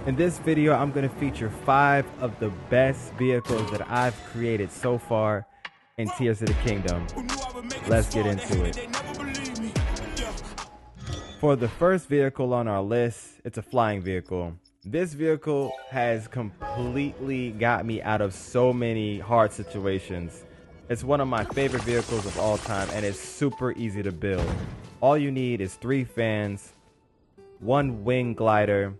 In this video, I'm going to feature 5 of the best vehicles that I've created so far in Tears of the Kingdom. Let's get into it. For the first vehicle on our list, it's a flying vehicle. This vehicle has completely got me out of so many hard situations. It's one of my favorite vehicles of all time, and it's super easy to build. All you need is 3 fans, 1 wing glider,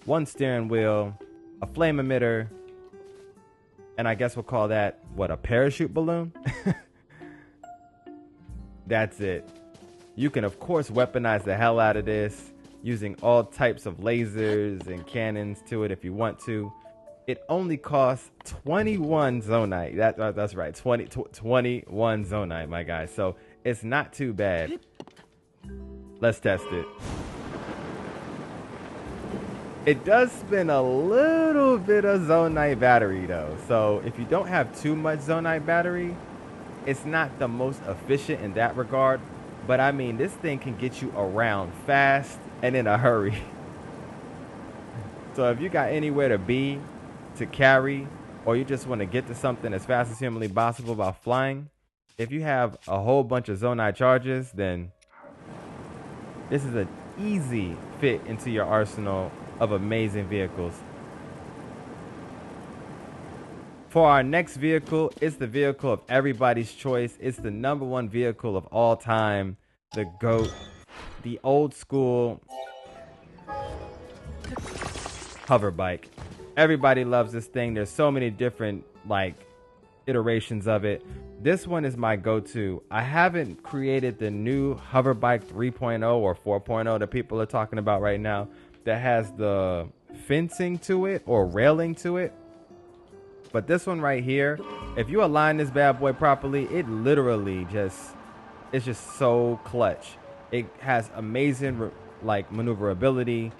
1 steering wheel, a flame emitter, and I guess we'll call that, what, a parachute balloon? That's it. You can, of course, weaponize the hell out of this using all types of lasers and cannons to it if you want to. It only costs 21 zonite. That's right, 21 zonite, my guys. So it's not too bad. Let's test it. It does spin a little bit of zonite battery though. So if you don't have too much zonite battery, it's not the most efficient in that regard. But I mean, this thing can get you around fast and in a hurry. So if you got anywhere to be, to carry, or you just want to get to something as fast as humanly possible by flying, if you have a whole bunch of zonite charges, then this is an easy fit into your arsenal of amazing vehicles. For our next vehicle, it's the vehicle of everybody's choice. It's the #1 vehicle of all time, the GOAT, the old school hover bike. Everybody loves this thing. There's so many different iterations of it. This one is my go-to. I haven't created the new hover bike 3.0 or 4.0 that people are talking about right now that has the fencing to it or railing to it. But this one right here, if you align this bad boy properly, it literally it's just so clutch. It has amazing maneuverability.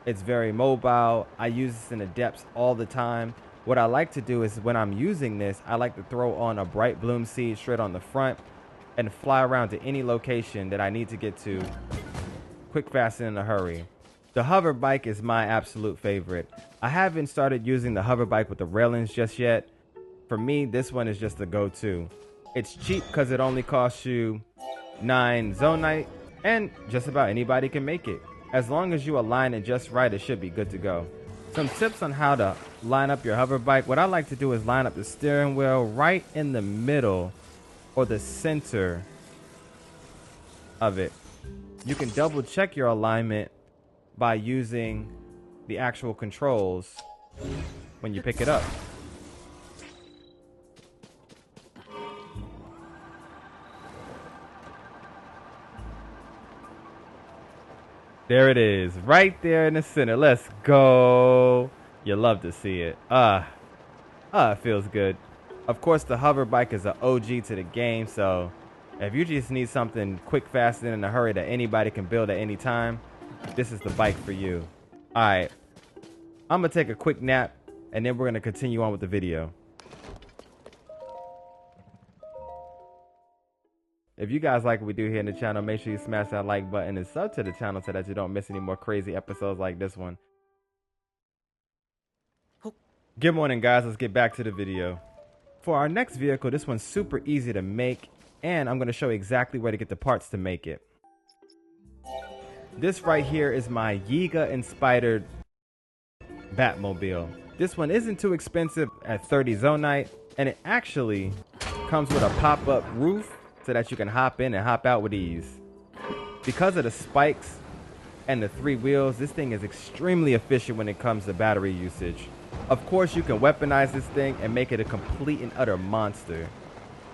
It's very mobile. I use this in the depths all the time. What I like to do is when I'm using this, I like to throw on a bright bloom seed straight on the front and fly around to any location that I need to get to quick, fast, and in a hurry. The hover bike is my absolute favorite. I haven't started using the hover bike with the railings just yet. For me, this one is just the go-to. It's cheap because it only costs you 9 zonite, and just about anybody can make it. As long as you align it just right, it should be good to go. Some tips on how to line up your hover bike. What I like to do is line up the steering wheel right in the middle or the center of it. You can double check your alignment by using the actual controls when you pick it up. There it is, right there in the center. Let's go. You love to see it. It feels good. Of course, the hover bike is an OG to the game, so if you just need something quick, fast, and in a hurry that anybody can build at any time, this is the bike for you. All right, I'm gonna take a quick nap, and then we're gonna continue on with the video. If you guys like what we do here in the channel, make sure you smash that like button and sub to the channel so that you don't miss any more crazy episodes like this one. Good morning, guys. Let's get back to the video. For our next vehicle, this one's super easy to make, and I'm going to show you exactly where to get the parts to make it. This right here is my Yiga-inspired Batmobile. This one isn't too expensive at 30 zonite, and it actually comes with a pop-up roof so that you can hop in and hop out with ease. Because of the spikes and the 3 wheels, this thing is extremely efficient when it comes to battery usage. Of course, you can weaponize this thing and make it a complete and utter monster,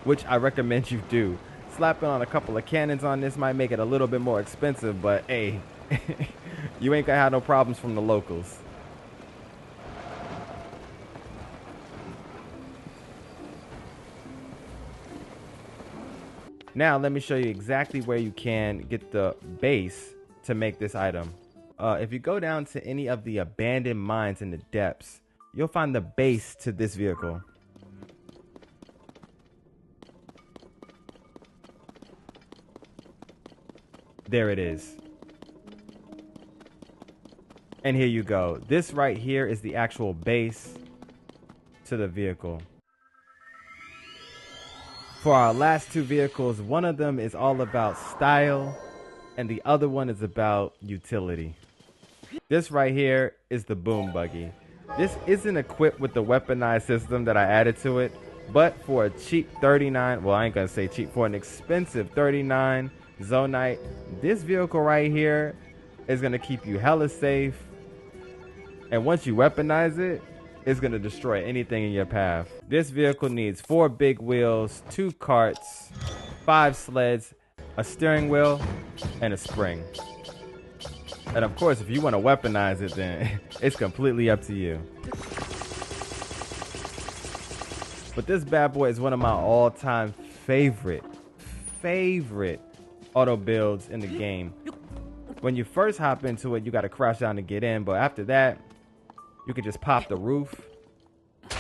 which I recommend you do. Slapping on a couple of cannons on this might make it a little bit more expensive, but hey, you ain't gonna have no problems from the locals. Now, let me show you exactly where you can get the base to make this item. If you go down to any of the abandoned mines in the depths, you'll find the base to this vehicle. There it is. And here you go. This right here is the actual base to the vehicle. For our last two vehicles, one of them is all about style and the other one is about utility. This right here is the boom buggy. This isn't equipped with the weaponized system that I added to it, but for a cheap 39, well, I ain't gonna say cheap, for an expensive 39 Zonite, this vehicle right here is gonna keep you hella safe. And once you weaponize it, it's gonna destroy anything in your path. This vehicle needs 4 big wheels, 2 carts, 5 sleds, a steering wheel, and a spring. And of course, if you want to weaponize it, then it's completely up to you. But this bad boy is one of my all-time favorite auto builds in the game. When you first hop into it, you got to crash down to get in, but after that, you can just pop the roof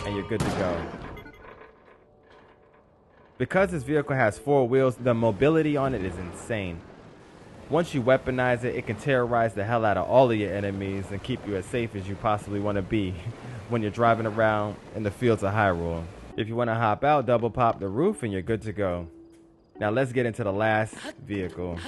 and you're good to go. Because this vehicle has 4 wheels, the mobility on it is insane. Once you weaponize it, it can terrorize the hell out of all of your enemies and keep you as safe as you possibly want to be when you're driving around in the fields of Hyrule. If you want to hop out, double pop the roof and you're good to go. Now let's get into the last vehicle.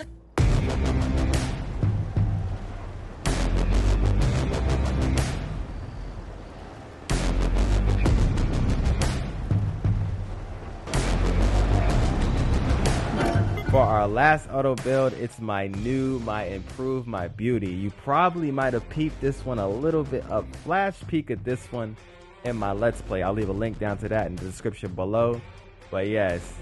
For our last auto build, it's my new, my improved, my beauty. You probably might have peeped this one a little bit, a flash peek at this one in my Let's Play. I'll leave a link down to that in the description below. But yes,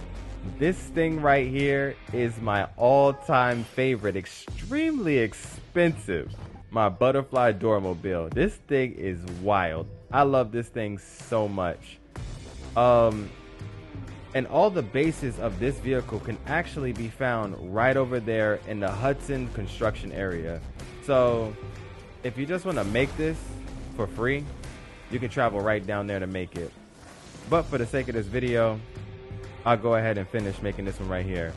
this thing right here is my all-time favorite, extremely expensive, my butterfly doormobile. This thing is wild. I love this thing so much. And all the bases of this vehicle can actually be found right over there in the Hudson construction area. So if you just want to make this for free, you can travel right down there to make it. But for the sake of this video, I'll go ahead and finish making this one right here.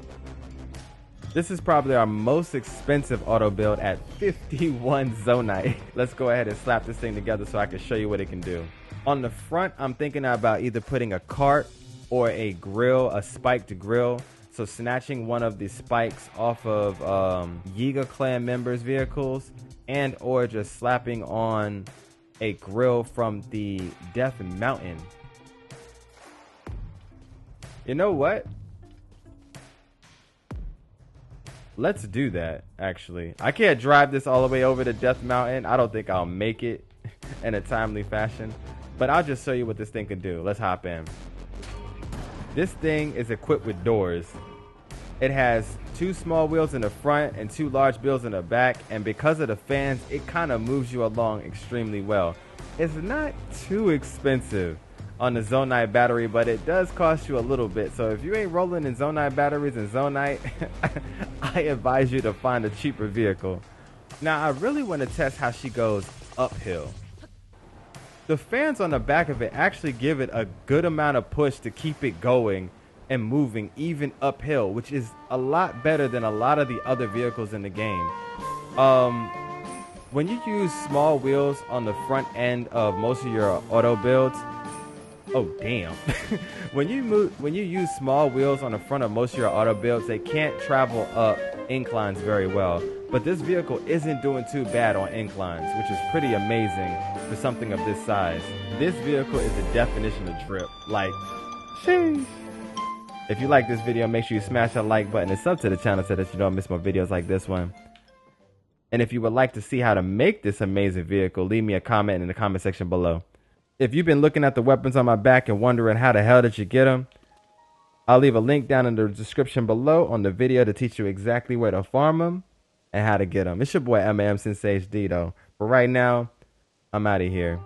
This is probably our most expensive auto build at 51 Zonite. Let's go ahead and slap this thing together so I can show you what it can do. On the front, I'm thinking about either putting a cart or a grill, a spiked grill. So snatching one of the spikes off of Yiga clan members' vehicles, and or just slapping on a grill from the Death Mountain. You know what? Let's do that, actually. I can't drive this all the way over to Death Mountain. I don't think I'll make it in a timely fashion, but I'll just show you what this thing can do. Let's hop in. This thing is equipped with doors. It has 2 small wheels in the front and 2 large wheels in the back, and because of the fans, it kind of moves you along extremely well. It's not too expensive on the Zonite battery, but it does cost you a little bit. So if you ain't rolling in Zonite batteries and Zonite, I advise you to find a cheaper vehicle. Now I really want to test how she goes uphill. The fans on the back of it actually give it a good amount of push to keep it going and moving even uphill, which is a lot better than a lot of the other vehicles in the game. When you use small wheels on the front end of most of your auto builds, oh damn. when you use small wheels on the front of most of your auto builds, they can't travel up inclines very well. But this vehicle isn't doing too bad on inclines, which is pretty amazing for something of this size. This vehicle is the definition of drip. Like, sheesh. If you like this video, make sure you smash that like button and sub to the channel so that you don't miss more videos like this one. And if you would like to see how to make this amazing vehicle, leave me a comment in the comment section below. If you've been looking at the weapons on my back and wondering how the hell did you get them, I'll leave a link down in the description below on the video to teach you exactly where to farm them and how to get them. It's your boy M.A.M. Sensei HD though. But right now, I'm out of here.